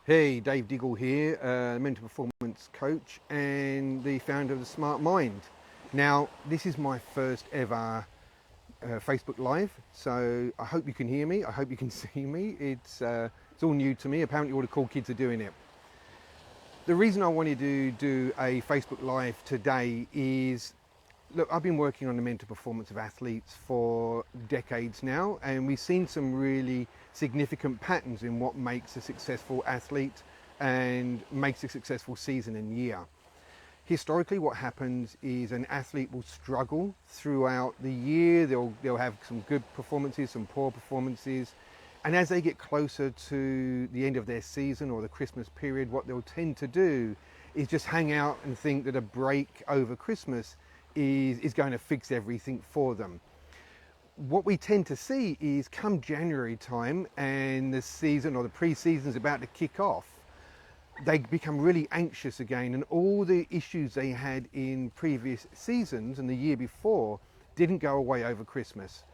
Hey, Dave Diggle here, mental performance coach and the founder of the Smart Mind. Now, this is my first ever Facebook Live, so I hope you can hear me. I hope you can see me. It's all new to me. Apparently, all the cool kids are doing it. The reason I wanted to do a Facebook Live today is, look, I've been working on the mental performance of athletes for decades now, and we've seen some really significant patterns in what makes a successful athlete and makes a successful season and year. Historically, what happens is an athlete will struggle throughout the year. They'll have some good performances, some poor performances, and as they get closer to the end of their season or the Christmas period, what they'll tend to do is just hang out and think that a break over Christmas is going to fix everything for them. What we tend to see is come January time and the season or the pre-season is about to kick off, they become really anxious again, and all the issues they had in previous seasons and the year before didn't go away over Christmas.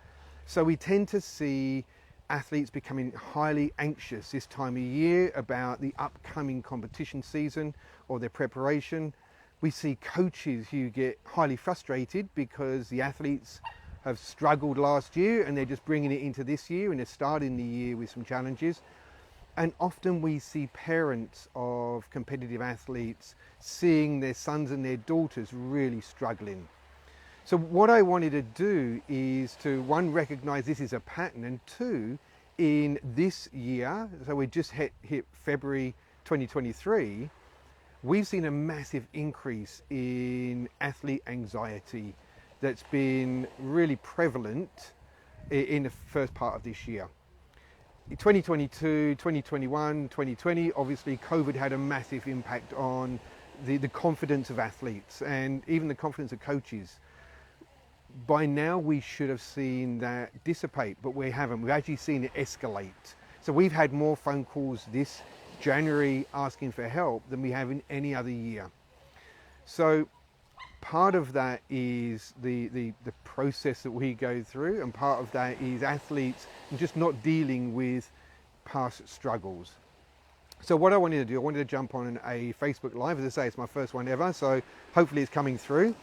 So we tend to see athletes becoming highly anxious this time of year about the upcoming competition season or their preparation. We see coaches who get highly frustrated because the athletes have struggled last year and they're just bringing it into this year and they're starting the year with some challenges. And often we see parents of competitive athletes seeing their sons and their daughters really struggling. So what I wanted to do is to, one, recognize this is a pattern, and two, in this year, so we just hit February 2023, we've seen a massive increase in athlete anxiety that's been really prevalent in the first part of this year. In 2022, 2021, 2020, obviously COVID had a massive impact on the confidence of athletes and even the confidence of coaches. By now we should have seen that dissipate, but we haven't. We've actually seen it escalate. So we've had more phone calls this January asking for help than we have in any other year. So part of that is the process that we go through, and part of that is athletes just not dealing with past struggles. So what I wanted to do, I wanted to jump on a Facebook Live. As I say, it's my first one ever, so hopefully it's coming through.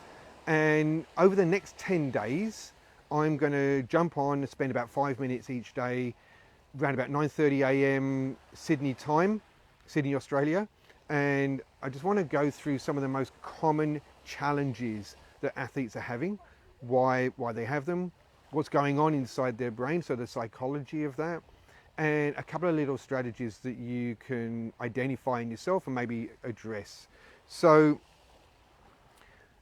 And over the next 10 days, I'm going to jump on and spend about 5 minutes each day, around about 9:30 a.m. Sydney time, Sydney, Australia. And I just want to go through some of the most common challenges that athletes are having, why they have them, what's going on inside their brain, so the psychology of that, and a couple of little strategies that you can identify in yourself and maybe address. So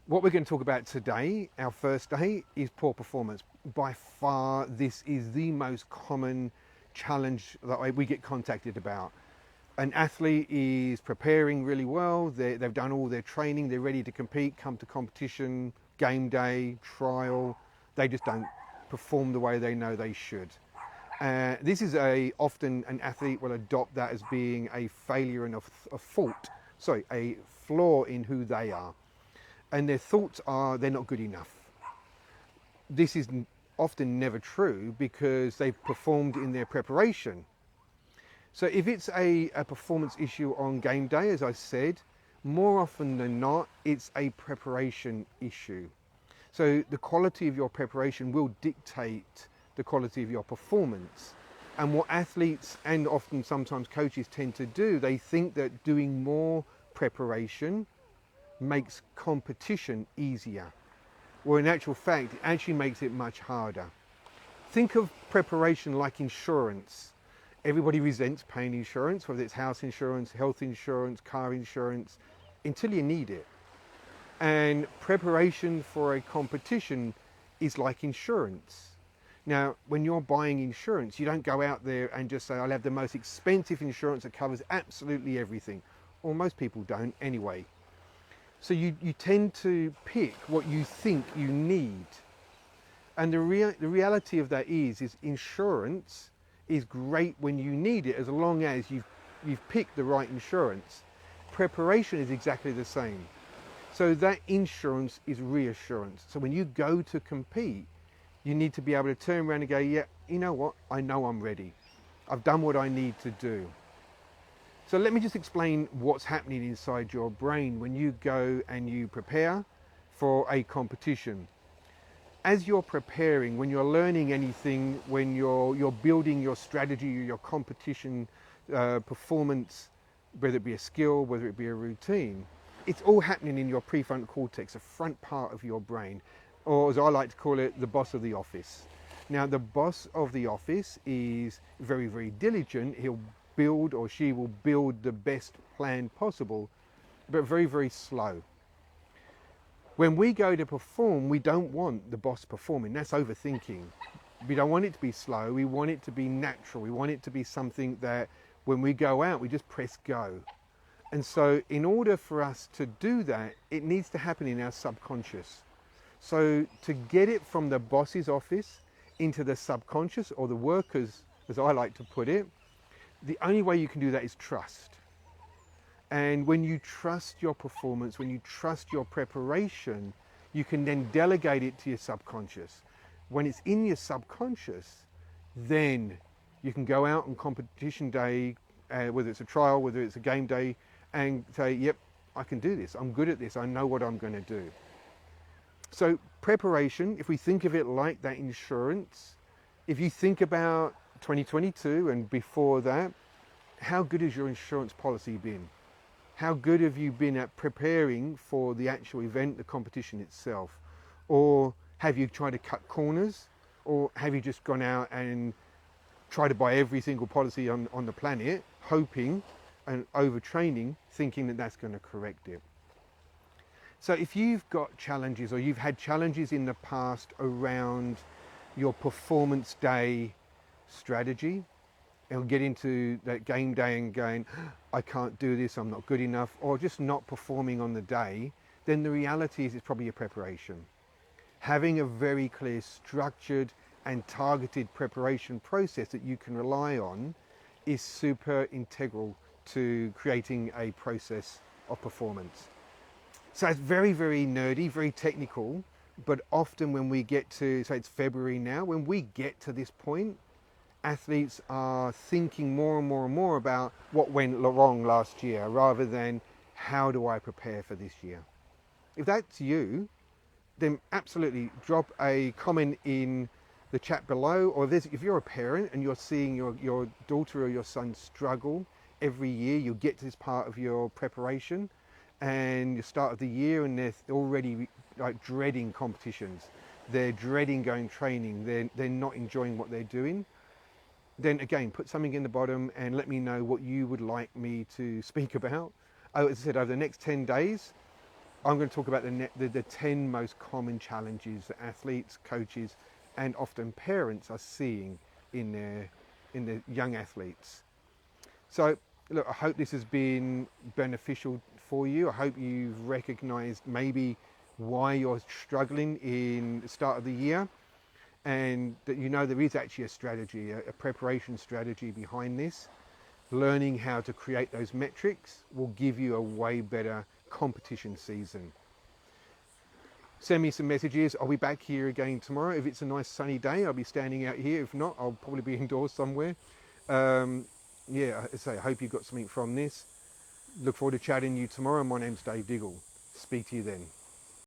what we're going to talk about today, our first day, is poor performance. By far, this is the most common challenge that we get contacted about. An athlete is preparing really well, they've done all their training, they're ready to compete, come to competition, game day, trial, they just don't perform the way they know they should. This is often an athlete will adopt that as being a failure and a flaw in who they are. And their thoughts are they're not good enough. This is often never true because they've performed in their preparation. So if it's a performance issue on game day, as I said, more often than not, it's a preparation issue. So the quality of your preparation will dictate the quality of your performance. And what athletes and often sometimes coaches tend to do, they think that doing more preparation makes competition easier. Well, in actual fact, it actually makes it much harder. Think of preparation like insurance. Everybody resents paying insurance, whether it's house insurance, health insurance, car insurance, until you need it. And preparation for a competition is like insurance. Now, when you're buying insurance, you don't go out there and just say, I'll have the most expensive insurance that covers absolutely everything. Or most people don't anyway. So you tend to pick what you think you need. And the reality of that is insurance is great when you need it, as long as you've picked the right insurance. Preparation is exactly the same. So that insurance is reassurance. So when you go to compete, you need to be able to turn around and go, yeah, you know what? I know I'm ready. I've done what I need to do. So let me just explain what's happening inside your brain when you go and you prepare for a competition. As you're preparing, when you're learning anything, when you're building your strategy, your competition performance, whether it be a skill, whether it be a routine, it's all happening in your prefrontal cortex, the front part of your brain, or as I like to call it, the boss of the office. Now, the boss of the office is very, very diligent. He'll build, or she will build, the best plan possible, but very, very slow. When we go to perform, we don't want the boss performing. That's overthinking. We don't want it to be slow. We want it to be natural. We want it to be something that when we go out, we just press go. And so in order for us to do that, it needs to happen in our subconscious. So to get it from the boss's office into the subconscious, or the workers, as I like to put it, the only way you can do that is trust. And when you trust your performance, when you trust your preparation, you can then delegate it to your subconscious. When it's in your subconscious, then you can go out on competition day, whether it's a trial, whether it's a game day, and say, yep, I can do this. I'm good at this. I know what I'm going to do. So preparation, if we think of it like that insurance, if you think about 2022 and before that, how good has your insurance policy been? How good have you been at preparing for the actual event, the competition itself? Or have you tried to cut corners? Or have you just gone out and tried to buy every single policy on the planet, hoping and overtraining, thinking that that's going to correct it? So if you've got challenges, or you've had challenges in the past around your performance day strategy, and get into that game day and going, I can't do this, I'm not good enough, or just not performing on the day, then the reality is it's probably your preparation. Having a very clear, structured and targeted preparation process that you can rely on is super integral to creating a process of performance. So it's very, very nerdy, very technical, but often when we get to, say it's February now, when we get to this point, athletes are thinking more and more and more about what went wrong last year rather than how do I prepare for this year. If that's you, then absolutely drop a comment in the chat below, or if you're a parent and you're seeing your daughter or your son struggle every year, you'll get to this part of your preparation and the start of the year and they're already like dreading competitions, they're dreading going training, they're not enjoying what they're doing. Then again, put something in the bottom and let me know what you would like me to speak about. As I said, over the next 10 days, I'm going to talk about the 10 most common challenges that athletes, coaches, and often parents are seeing in their young athletes. So, look, I hope this has been beneficial for you. I hope you've recognized maybe why you're struggling in the start of the year, and that you know there is actually a strategy, a preparation strategy behind this. Learning how to create those metrics will give you a way better competition season. Send me some messages. I'll be back here again tomorrow. If it's a nice sunny day, I'll be standing out here. If not, I'll probably be indoors somewhere. Yeah, I say, I hope you got something from this. Look forward to chatting to you tomorrow. My name's Diggle. Speak to you then.